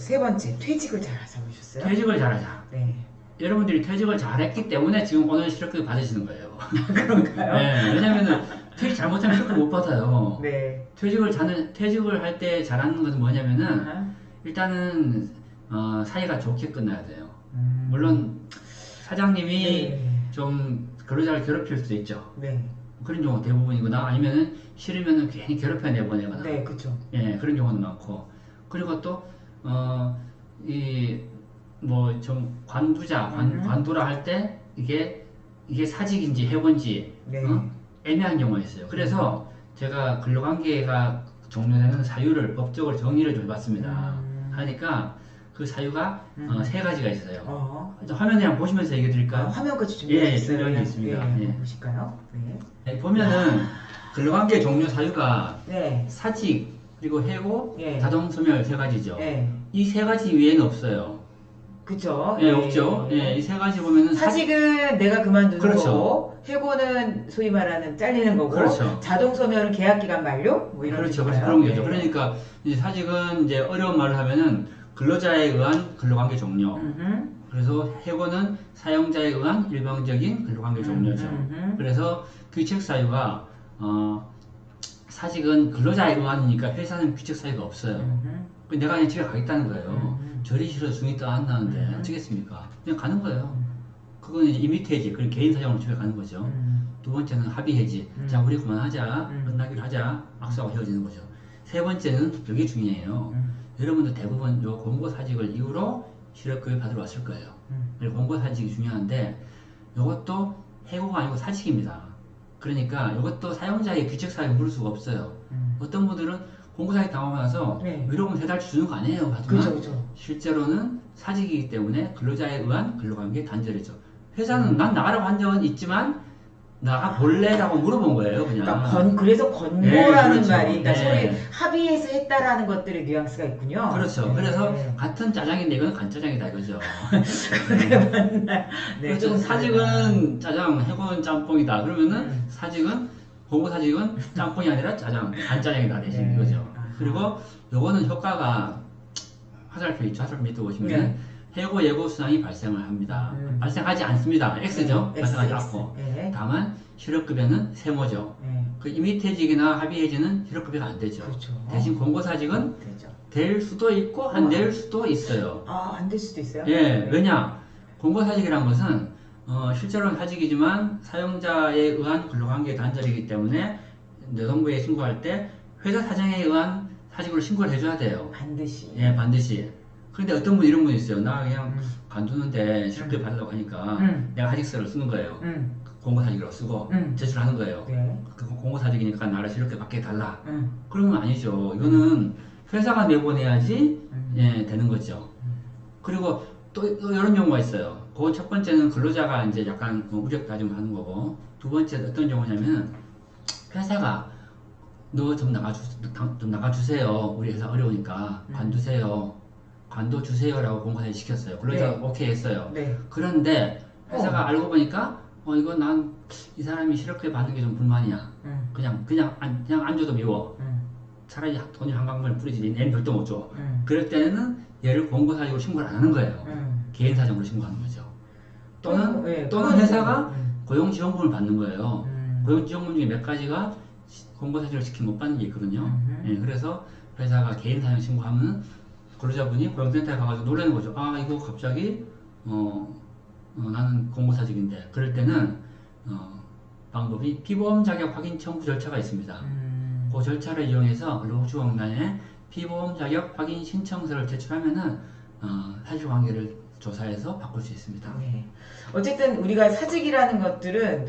세 번째, 퇴직을 잘하자 보셨어요? 퇴직을 잘하자. 네. 여러분들이 퇴직을 잘했기 때문에 지금 오늘 실업급여 받으시는 거예요. 그런가요? 네, 왜냐면은 퇴직 잘못하면 실업급여 못 받아요. 네. 퇴직을 할 때 잘하는 것은 뭐냐면은 아하. 일단은 사이가 좋게 끝나야 돼요. 물론 사장님이 네. 좀 근로자를 괴롭힐 수도 있죠. 네. 그런 경우 대부분이거나 아니면은 싫으면은 괜히 괴롭혀 내보내거나. 네, 그죠. 예, 그런 경우는 많고. 그리고 또 뭐 좀 관두라 할 때 이게 사직인지 해고인지 네. 애매한 경우가 있어요. 그래서 제가 근로관계가 종료되는 사유를 법적으로 정리를 좀 해봤습니다. 하니까 그 사유가 세 가지가 있어요. 화면에 한번 보시면서 얘기해 드릴까요? 화면까지 준비해 주셨어요. 준비한 게 있습니다. 예, 보실까요? 네. 네, 보면은 근로관계 종료 사유가 네. 사직 그리고 해고, 예. 자동소멸 세 가지죠. 예. 이 세 가지 위에는 없어요. 그쵸. 예, 없죠. 예, 이 세 가지 보면은 사직은 내가 그만두는 그렇죠. 거고, 해고는 소위 말하는 잘리는 거고, 그렇죠. 자동소멸은 계약기간 만료? 뭐 이런 그렇죠. 뜻인가요? 그런 거죠. 네. 그러니까 이제 사직은 이제 어려운 말을 하면은 근로자에 의한 근로관계 종료. 그래서 해고는 사용자에 의한 일방적인 근로관계 종료죠. 그래서 규칙 사유가 사직은 근로자에 의한이니까 회사는 규칙 사유가 없어요. 내가 그냥 집에 가겠다는 거예요. 절이 싫어서 중이 떠 안 나는데 어쩌겠습니까? 그냥 가는 거예요. 그건 이제 임의퇴직, 그런 개인 사정으로 집에 가는 거죠. 두 번째는 합의해지. 자, 우리 그만하자. 끝나기로 하자. 악수하고 헤어지는 거죠. 세 번째는 여기 중요해요. 여러분들 대부분 요 공고사직을 이후로 실업급여 받으러 왔을 거예요. 그리고 공고사직이 중요한데 이것도 해고가 아니고 사직입니다. 그러니까 이것도 사용자의 규칙사유를 물을 수가 없어요. 어떤 분들은 공고사직 당하고 나서 네. 위로금 3달 주는 거 아니에요. 하지만 그죠. 실제로는 사직이기 때문에 근로자에 의한 근로관계 단절이죠. 회사는 난 나가라고 한 적은 있지만 나가 볼래라고 물어본 거예요. 그냥. 그러니까 그래서 건고라는 네, 그렇죠. 말이, 그러니까 네. 소위 합의해서 했다라는 것들의 뉘앙스가 있군요. 그렇죠. 네. 그래서 같은 짜장인데 이건 간짜장이다 이거죠. 그게 맞나? 네, 그렇죠. 사직은 짜장, 해고는 짬뽕이다. 그러면은 사직은 공고사직은 짬뽕이 아니라 짜장, 간짜장이다 대신 네. 이거죠. 그리고 요거는 효과가 화살표 있죠. 화살표 밑에 보시면 네. 해고 예고 수당이 발생을 합니다. 발생하지 않습니다. X죠. 네, 발생하지 X. 않고. 네. 다만 실업급여는 세모죠. 네. 그 임의퇴직이나 합의해지는 실업급여가 안 되죠. 그렇죠. 대신 공고사직은 되죠. 될 수도 있고 안 될 수도 있어요. 안 될 수도 있어요? 예, 네. 왜냐? 공고사직이란 것은 실제로는 사직이지만 사용자에 의한 근로관계 단절이기 때문에 노동부에 신고할 때 회사 사정에 의한 사직으로 신고를 해줘야 돼요. 반드시. 예, 반드시. 그런데 어떤 분 이런 분 있어요. 나 그냥 관두는데 실업급여 받으려고 하니까 내가 사직서를 쓰는 거예요. 공고사직으로 쓰고 제출하는 거예요. 네. 그 공고사직이니까 나를 실업급여 받게 해달라. 그러면 아니죠. 이거는 회사가 내보내야지 예, 되는 거죠. 그리고 또 이런 경우가 있어요. 그 첫 번째는 근로자가 이제 약간 우적 다짐을 하는 거고, 두 번째 어떤 경우냐면 회사가 너 좀 나가주세요. 우리 회사 어려우니까 관둬주세요라고 공고사직 시켰어요. 근로자가 네. 오케이 했어요. 네. 그런데 회사가 알고 보니까 이거 난 이 사람이 실업급여 받는 게 좀 불만이야. 그냥 안 줘도 미워. 차라리 돈이 한 방울 뿌리지 얘는 별도 못 줘. 그럴 때는 얘를 공고사직으로 신고를 안 하는 거예요. 개인 사정으로 신고하는 거죠. 또는 회사가 고용지원금을 받는 거예요. 고용지원금 중에 몇 가지가 공고사직을 시키면 못 받는 게 있거든요. 예, 그래서 회사가 개인 사정 신고하면 근로자분이 고용센터에 가가지고 놀라는 거죠. 이거 갑자기 나는 공고사직인데. 그럴 때는 방법이 피보험 자격 확인 청구 절차가 있습니다. 그 절차를 이용해서 근로복지공단에 피보험 자격 확인 신청서를 제출하면은 사실관계를 조사해서 바꿀 수 있습니다. 네. 어쨌든 우리가 사직이라는 것들은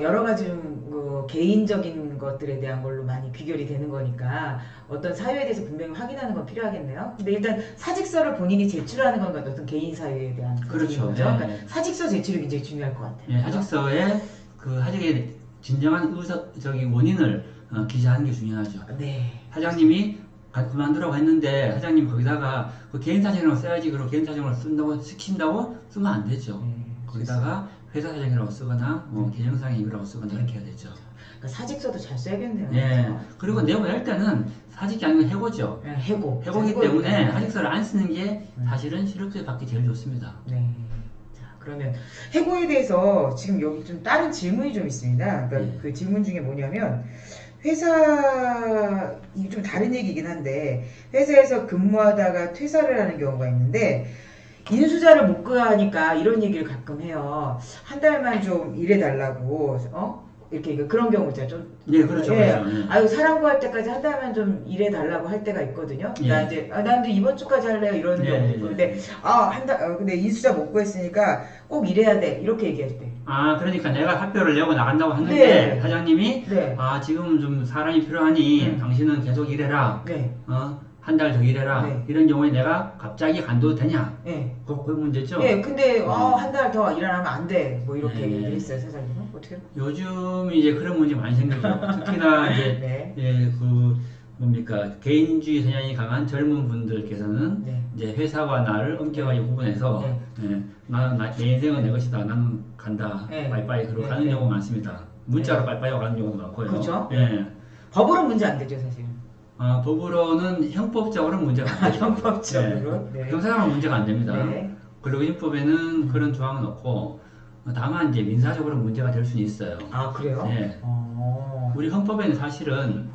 여러 가지 개인적인 것들에 대한 걸로 많이 귀결이 되는 거니까 어떤 사유에 대해서 분명히 확인하는 건 필요하겠네요. 근데 일단 사직서를 본인이 제출하는 건 어떤 개인 사유에 대한 그렇죠. 거죠. 네. 그러니까 사직서 제출이 굉장히 중요할 것 같아요. 예, 사직서에 그 사직의 진정한 의사적인 원인을 기재하는 게 중요하죠. 네. 사장님이 그만두라고 했는데 사장님 거기다가 그 개인 사정이라고 써야지. 그리고 개인 사정으로 시킨다고 쓰면 안 되죠. 거기다가 회사 사정이라고 쓰거나 계정상의 이유라고 쓰거나 이렇게 해야 되죠. 그러니까 사직서도 잘 써야겠네요. 예. 그리고 내고 낼 때는 사직이 아니고 해고죠. 네, 해고기 때문에 사직서를 안 쓰는 게 사실은 실업급여 받기 제일 좋습니다. 네. 자, 그러면 해고에 대해서 지금 여기 좀 다른 질문이 좀 있습니다. 그러니까 그 질문 중에 뭐냐면 회사, 이게 좀 다른 얘기긴 한데 회사에서 근무하다가 퇴사를 하는 경우가 있는데 인수자를 못 구하니까 이런 얘기를 가끔 해요. 한 달만 좀 일해달라고, 이렇게 그런 경우 있잖아요. 좀, 예, 그렇죠. 예. 그렇죠. 예. 아유, 사람 구할 때까지 한 달만 좀 일해달라고 할 때가 있거든요. 예. 나한테, 나한테 이번 주까지 할래요. 이러는 예, 경우도 있고. 예. 근데, 근데 인수자 못 구했으니까 꼭 일해야 돼. 이렇게 얘기할 때. 그러니까 내가発表를 내고 나간다고 했는데 네. 사장님이 네. 지금 좀 사람이 필요하니 당신은 계속 일해라. 네. 한 달 더 일해라. 네. 이런 경우에 내가 갑자기 간도 되냐? 네. 그 문제죠. 예, 근데, 한 달 더 일하면 안 돼. 뭐 이렇게 네. 얘기를 했어요, 사장님은. 어떻게? 요즘 이제 그런 문제 많이 생기죠. 특히나 이제 네. 개인주의 성향이 강한 젊은 분들께서는 네. 이제 회사와 나를 엄격하게 구분해서 내 인생은 내 것이다. 나는 간다. 네. 빠이빠이 그러고 네. 가는 네. 경우가 많습니다. 문자로 빠이빠이 가는 경우도 많고요. 그렇죠. 예. 법으로는 문제 안 되죠, 사실. 법으로는 형법적으로는 문제가 안 되죠. 형법적으로. 네. 형사상은 문제가 안 됩니다. 네. 근로기준법에는 그런 조항은 없고 다만 이제 민사적으로 문제가 될 수는 있어요. 아, 그래요? 네. 우리 헌법에는 사실은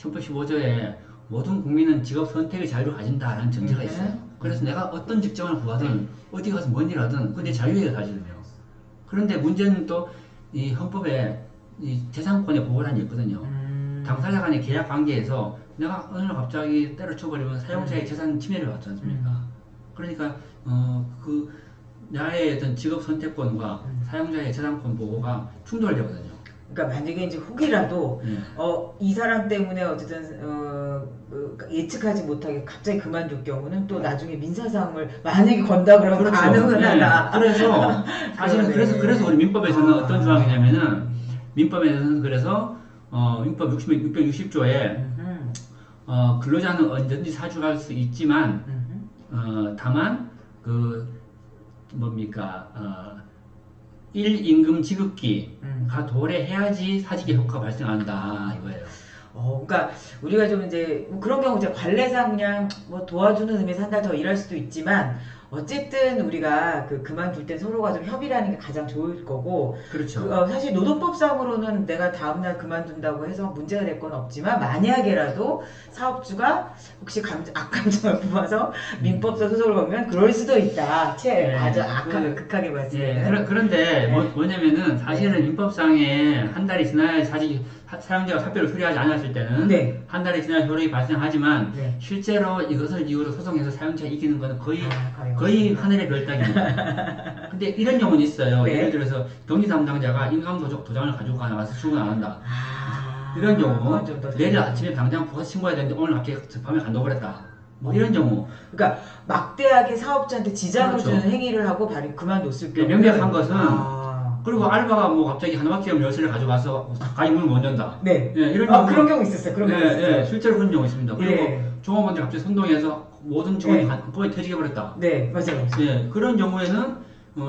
헌법 15조에 모든 국민은 직업 선택의 자유를 가진다라는 전제가 있어요. 그래서 내가 어떤 직장을 구하든 어디 가서 뭔 일을 하든 그게 내 자유예요, 사실은요. 그런데 문제는 또 이 헌법에 이 재산권의 보호라는 게 있거든요. 당사자 간의 계약 관계에서 내가 어느 날 갑자기 때려쳐버리면 사용자의 재산 침해를 받지 않습니까? 그러니까 나의 어떤 직업 선택권과 사용자의 재산권 보호가 충돌되거든요. 그러니까 만약에 이제 혹이라도 이 사람 때문에 어쨌든 예측하지 못하게 갑자기 그만둘 경우는 또 나중에 민사상을 만약에 건다 그러면 그렇죠. 가능은 하다. 그래서 사실은 그러네. 그래서 우리 민법에서는 어떤 조항이냐면은 민법에서는 그래서 민법 660조에 근로자는 언제든지 사주할 수 있지만 다만 일임금 지급기가 도래해야지 사직의 효과가 발생한다 이거예요. 그러니까 우리가 좀 이제 뭐 그런 경우 이제 관례상 그냥 뭐 도와주는 의미에서 한 달 더 일할 수도 있지만 어쨌든 우리가 그만둘 때 서로가 좀 협의를 하는 게 가장 좋을 거고. 그렇죠. 사실 노동법상으로는 내가 다음날 그만둔다고 해서 문제가 될 건 없지만 만약에라도 사업주가 혹시 악감정을 품어서 민법상 소송을 걸면 그럴 수도 있다. 아주 극하게 말씀드리면. 그런데 뭐냐면은 사실은 민법상에 한 달이 지나야 사용자가 사표를 수리하지 않았을 때는 한 달이 지나야 효력이 발생하지만 실제로 이것을 이유로 소송해서 사용자가 이기는 것은 거의 하늘의 별 따기입니다. 근데 이런 경우는 있어요. 예를 들어서 경리 담당자가 인감도적 도장을 가지고 나가서 출근 안 한다. 이런 경우 내일 아침에 당장 부서 신고해야 되는데 오늘 갑자기 밤에 간다고 그랬다. 이런 경우. 그러니까 막대하게 사업자한테 지장을 주는 행위를 하고 그만뒀을 경우. 명백한 것은 그리고 알바가 갑자기 하나밖에 없는 열쇠를 가져가서 가게 문을 못 연다. 이런 경우. 그런 경우 있었어요. 그런 경우 있었어요. 실제로 그런 경우 있습니다. 그리고 종업원들이 갑자기 선동해서 모든 직원이 거의 퇴직해버렸다. 맞아요. 그런 경우에는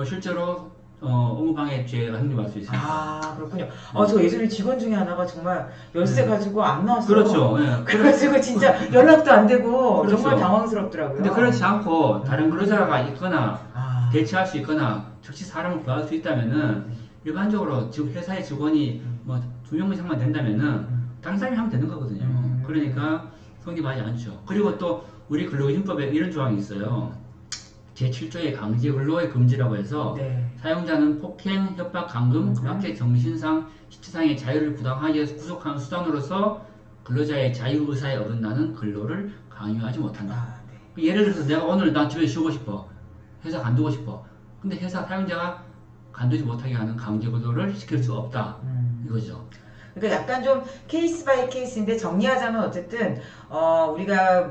실제로 업무방해죄가 성립할 수 있습니다. 그렇군요. 저 예전에 직원 중에 하나가 정말 열쇠 가지고 안 나왔어요. 그렇죠. 그래가지고 진짜 연락도 안 되고 그렇죠. 정말 당황스럽더라고요. 근데 그렇지 않고 다른 근로자가 있거나 대체할 수 있거나 즉시 사람을 구할 수 있다면은 일반적으로 회사의 직원이 2명 이상만 된다면은 다른 사람이 하면 되는 거거든요. 그러니까 성립하지 않죠. 그리고 또 우리 근로기준법에 이런 조항이 있어요. 제7조의 강제 근로의 금지라고 해서 사용자는 폭행, 협박, 감금, 그밖에 정신상, 신체상의 자유를 부당하게 구속하는 수단으로서 근로자의 자유의사에 어긋나는 근로를 강요하지 못한다. 예를 들어서 내가 오늘 나 집에 쉬고 싶어. 회사 간두고 싶어. 근데 회사 사용자가 간두지 못하게 하는 강제 근로를 시킬 수 없다. 이거죠. 그러니까 약간 좀 케이스 바이 케이스인데 정리하자면 어쨌든 우리가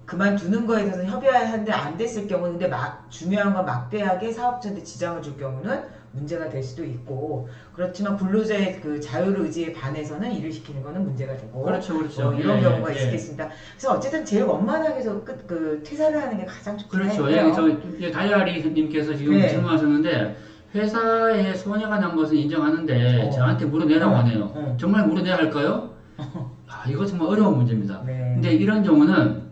그만두는 거에 대해서는 협의하는데 안 됐을 경우는 근데 중요한 건 막대하게 사업자한테 지장을 줄 경우는 문제가 될 수도 있고 그렇지만 근로자의 그 자율 의지에 반해서는 일을 시키는 거는 문제가 되고 그렇죠. 이런 경우가 있겠습니다. 그래서 어쨌든 제일 원만하게 해서 퇴사를 하는 게 가장 좋긴 해요. 그렇죠. 다이아리님께서 지금 질문하셨는데 회사에 손해가 난 것은 인정하는데 저한테 물어내라고 하네요. 정말 물어내야 할까요? 이거 정말 어려운 문제입니다. 네. 근데 이런 경우는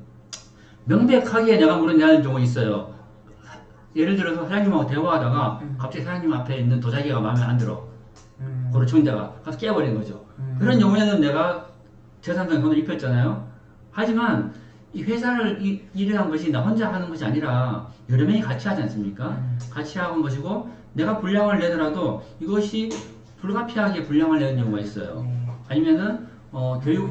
명백하게 내가 물어내야 하는 경우가 있어요. 예를 들어서 사장님하고 대화하다가 갑자기 사장님 앞에 있는 도자기가 마음에 안 들어. 고로 청자가 가서 깨버리는 거죠. 그런 경우에는 내가 재산상 손을 입혔잖아요. 하지만 이 회사를 일을 한 것이 나 혼자 하는 것이 아니라 여러 명이 같이 하지 않습니까? 같이 하는 것이고 내가 분량을 내더라도 이것이 불가피하게 분량을 내는 경우가 있어요. 아니면은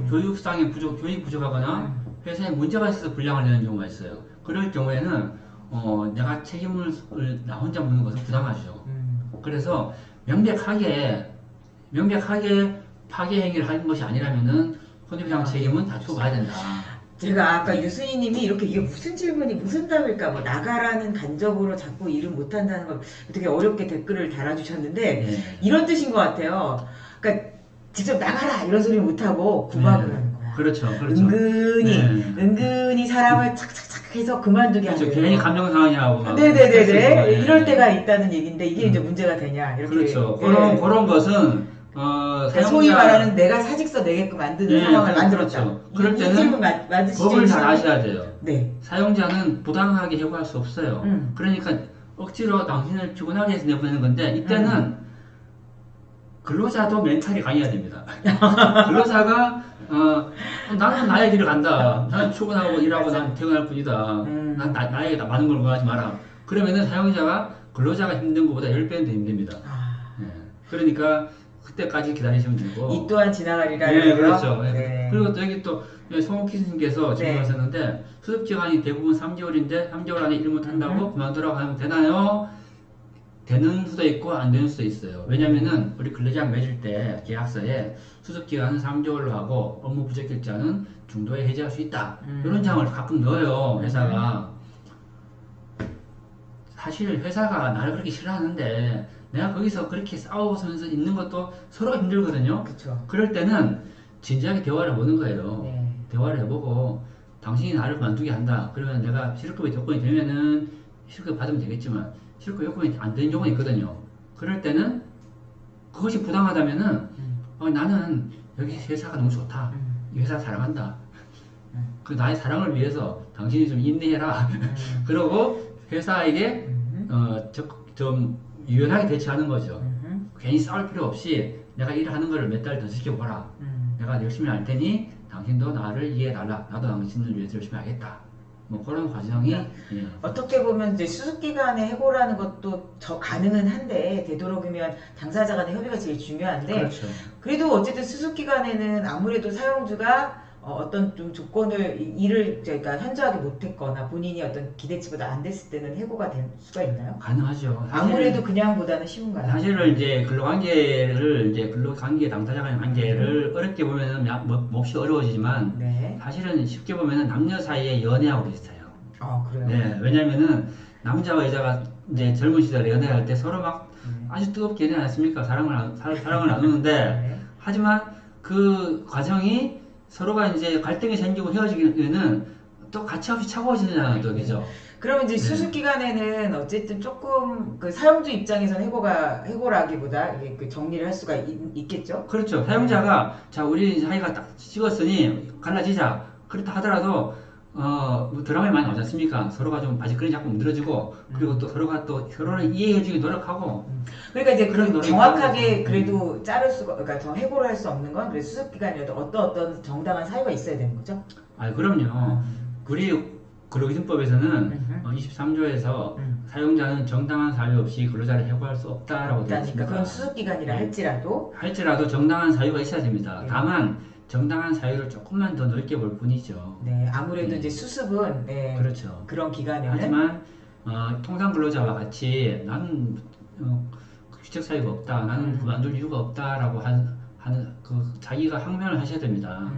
교육상의 교육 부족하거나 회사에 문제가 있어서 분량을 내는 경우가 있어요. 그럴 경우에는 내가 책임을 나 혼자 묻는 것은 부당하죠. 그래서 명백하게 파괴 행위를 하는 것이 아니라면은 손해배상 책임은 다투고 가야 된다. 제가 아까 유순희님이 이렇게 이게 무슨 질문이 무슨 답일까 뭐 나가라는 간접으로 자꾸 일을 못한다는 걸 되게 어렵게 댓글을 달아주셨는데 이런 뜻인 것 같아요. 그러니까 직접 나가라 이런 소리 못하고 구박을 하는 거야. 그렇죠. 은근히 사람을 착착착 해서 그만두게 하는 거죠. 괜히 감정 상하냐고. 네네네네. 이럴 때가 있다는 얘기인데 이게 이제 문제가 되냐 이렇게. 그렇죠. 그런 것은 소위 말하는 내가 사직서 내게끔 만드는 상황을 만들었다. 그럴 때는 법을 잘 아셔야 돼요. 네. 사용자는 부당하게 해고할 수 없어요. 그러니까 억지로 당신을 피곤하게 해서 내보내는 건데 이때는 근로자도 멘탈이 강해야 됩니다. 근로자가 나는 나의 길을 간다. 나는 출근하고 일하고 난 퇴근할 뿐이다. 난 나에게 다 많은 걸 원하지 마라. 그러면은 사용자가 근로자가 힘든 것보다 10배는 더 힘듭니다. 그러니까 그때까지 기다리시면 되고 이 또한 지나가리라. 네, 그렇죠. 네. 그리고 또 여기 또 송옥희 스님께서 질문하셨는데 수습기간이 대부분 3개월인데 3개월 안에 일 못한다고 그만두라고 하면 되나요? 되는 수도 있고 안 되는 수도 있어요. 왜냐면은 우리 근로계약 맺을 때 계약서에 수습기간은 3개월로 하고 업무 부적격자는 중도에 해지할 수 있다. 이런 장을 가끔 넣어요. 회사가. 사실 회사가 나를 그렇게 싫어하는데 내가 거기서 그렇게 싸우면서 있는 것도 서로가 힘들거든요. 그쵸. 그럴 때는 진지하게 대화를 해보는 거예요. 대화를 해보고 당신이 나를 그만두게 한다. 그러면 내가 실업급여 조건이 되면은 실업급여 받으면 되겠지만 실업급여 요건이 안 되는 경우가 있거든요. 그럴 때는 그것이 부당하다면은 나는 여기 회사가 너무 좋다. 이 회사 사랑한다. 그 나의 사랑을 위해서 당신이 좀 인내해라. 그러고 회사에게 좀 유연하게 대처하는 거죠. 괜히 싸울 필요 없이 내가 일을 하는 거를 몇 달 더 지켜보라. 내가 열심히 할 테니 당신도 나를 이해해달라. 나도 당신을 위해서 열심히 하겠다. 뭐 그런 과정이 어떻게 보면 이제 수습기간에 해고라는 것도 가능은 한데 되도록이면 당사자 간의 협의가 제일 중요한데 그렇죠. 그래도 어쨌든 수습기간에는 아무래도 사용주가 어떤 좀 조건을 일을 그러니까 현저하게 못했거나 본인이 어떤 기대치보다 안 됐을 때는 해고가 될 수가 있나요? 가능하죠. 아무래도 그냥보다는 쉬운가요? 사실은 이제 근로관계 당사자 간의 관계를 어렵게 보면은 몹시 어려워지지만 사실은 쉽게 보면은 남녀 사이의 연애하고 비슷해요. 그래요? 네, 왜냐면은 남자와 여자가 이제 젊은 시절에 연애할 때 서로 막 아주 뜨겁게 연애하지 않습니까? 사랑을 나누는데 하지만 그 과정이 서로가 이제 갈등이 생기고 헤어지기는 또 가차없이 차가워지잖아요, 또 그죠? 그러면 이제 수습 기간에는 어쨌든 조금 그 사용주 입장에서는 해고라기보다 이게 그 정리를 할 수가 있겠죠? 그렇죠. 사용자가 자 우리 사이가 딱 찍었으니 갈라지자. 그렇다 하더라도 뭐 드라마에 많이 나오지 않습니까? 서로가 좀 바지끈이 자꾸 문드러지고 그리고 또 서로가 또 서로를 이해해주기 노력하고 그러니까 이제 정확하게 그래도 자를 수가 그러니까 더 해고를 할 수 없는 건 그래서 수습 기간이라도 어떤 정당한 사유가 있어야 되는 거죠? 그럼요. 우리 근로기준법에서는 23조에서 사용자는 정당한 사유 없이 근로자를 해고할 수 없다라고 되어 있습니다. 그건 수습 기간이라 할지라도 정당한 사유가 있어야 됩니다. 다만 정당한 사유를 조금만 더 넓게 볼 뿐이죠. 네, 아무래도 이제 수습은 그렇죠. 그런 기간에는 하지만 통상 근로자와 같이 나는 규칙 사유가 없다, 나는 그만둘 이유가 없다라고 하는 그 자기가 항변을 하셔야 됩니다.